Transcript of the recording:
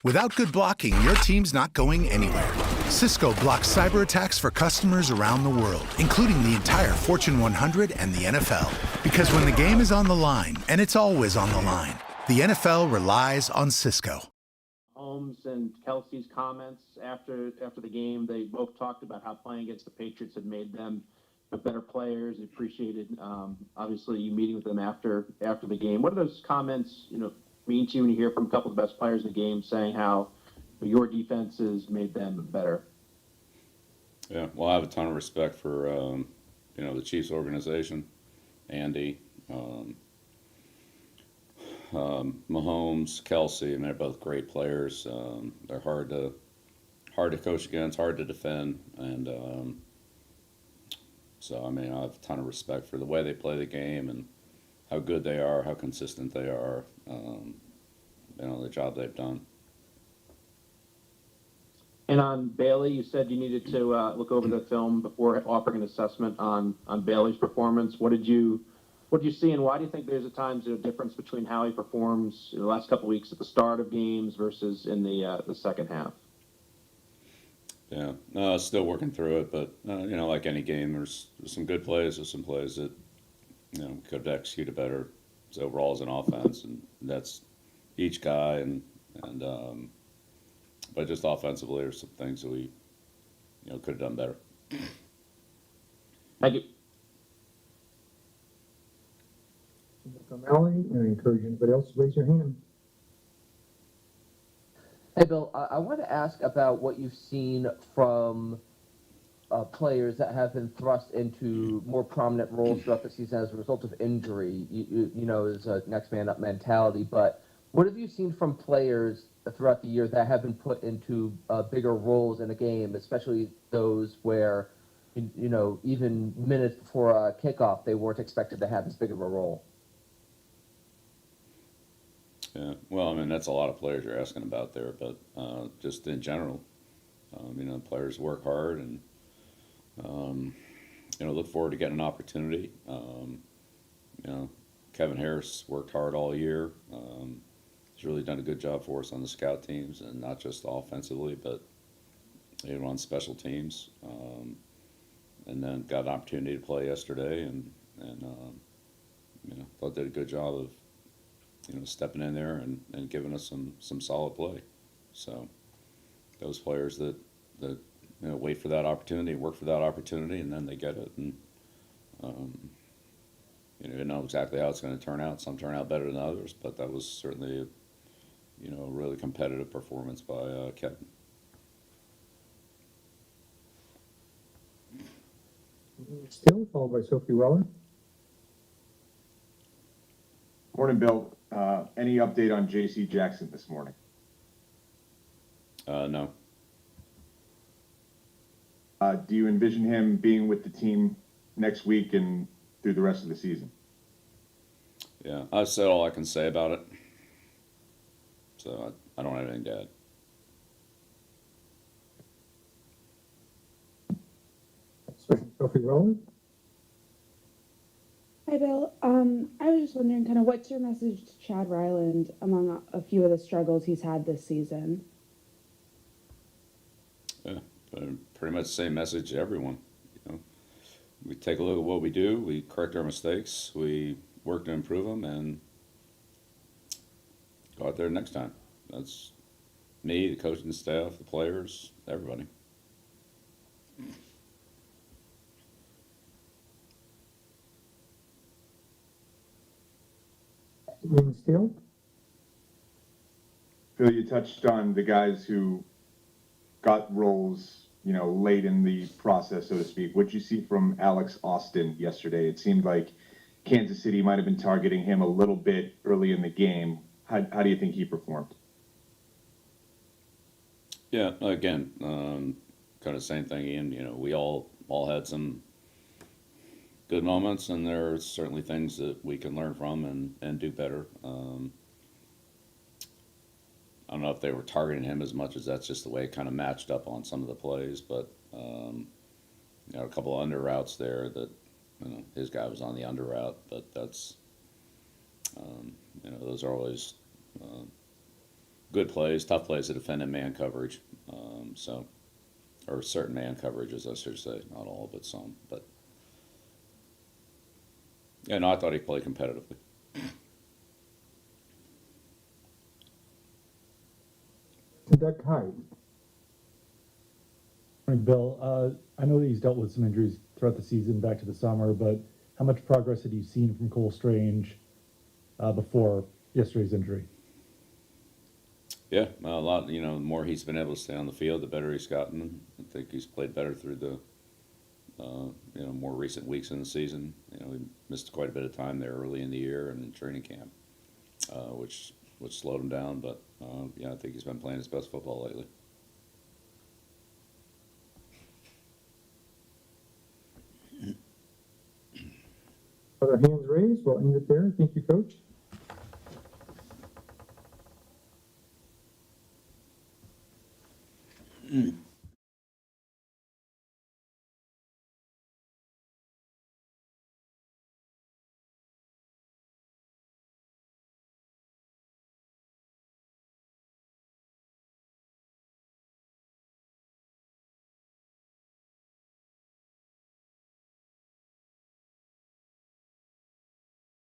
Without good blocking, your team's not going anywhere. Cisco blocks cyber attacks for customers around the world, including the entire Fortune 100 and the NFL. Because when the game is on the line, and it's always on the line, the NFL relies on Cisco. Holmes and Kelsey's comments after the game, they both talked about how playing against the Patriots had made them better players. They appreciated, obviously, you meeting with them after the game. What do those comments, mean to you when you hear from a couple of the best players in the game saying how your defenses made them better? Yeah, well, I have a ton of respect for the Chiefs organization, Andy, Mahomes, Kelsey, and they're both great players. They're hard to coach against, hard to defend, and so I have a ton of respect for the way they play the game and how good they are, how consistent they are. The job they've done. And on Bailey, you said you needed to look over the film before offering an assessment on Bailey's performance. What did you see, and why do you think there's at times a difference between how he performs in the last couple of weeks at the start of games versus in the second half? Yeah, no, still working through it, but like any game, there's some good plays, there's some plays that could have executed better. So overall as an offense, and that's each guy, and but just offensively, there's some things that we could have done better. Thank you. From Alley, and I encourage anybody else to raise your hand. Hey, Bill, I want to ask about what you've seen from players that have been thrust into more prominent roles throughout the season as a result of injury. There's a next man up mentality, but what have you seen from players throughout the year that have been put into bigger roles in a game, especially those where, even minutes before kickoff, they weren't expected to have as big of a role? Yeah, well, that's a lot of players you're asking about there, but just in general, players work hard and look forward to getting an opportunity. Kevin Harris worked hard all year. He's really done a good job for us on the scout teams, and not just offensively, but even on special teams. And then got an opportunity to play yesterday, and thought did a good job of stepping in there and giving us some solid play. So those players that wait for that opportunity, work for that opportunity, and then they get it, and you know exactly how it's going to turn out. Some turn out better than others, but that was certainly a really competitive performance by Kevin. Still followed by Sophie Weller. Morning, Bill. Any update on J.C. Jackson this morning? No. Do you envision him being with the team next week and through the rest of the season? Yeah, I've said all I can say about it, so I don't have anything to add. Sophie Weller. Hi, Bill. I was just wondering, kind of, what's your message to Chad Ryland among a few of the struggles he's had this season? Yeah, pretty much the same message to everyone. We take a look at what we do, we correct our mistakes, we work to improve them, and go out there next time. That's me, the coaching staff, the players, everybody. Ian Steele. Phil, you touched on the guys who got roles, late in the process, so to speak. What did you see from Alex Austin yesterday? It seemed like Kansas City might have been targeting him a little bit early in the game. How do you think he performed? Yeah, again, kind of same thing, Ian. We all had some good moments, and there are certainly things that we can learn from and do better. I don't know if they were targeting him as much as that's just the way it kind of matched up on some of the plays, but a couple of under routes there that his guy was on the under route, but that's those are always good plays, tough plays to defend in man coverage. Or certain man coverages, I should say, not all, but some. But yeah, no, I thought he played competitively. Doug Hyde. Morning, Bill. I know that he's dealt with some injuries throughout the season, back to the summer, but how much progress had you seen from Cole Strange before yesterday's injury? Yeah, a lot. You know, the more he's been able to stay on the field, the better he's gotten. I think he's played better through the more recent weeks in the season. You know, he missed quite a bit of time there early in the year and in training camp, which slowed him down. But yeah, I think he's been playing his best football lately. Other hands raised? We'll end it there. Thank you, Coach.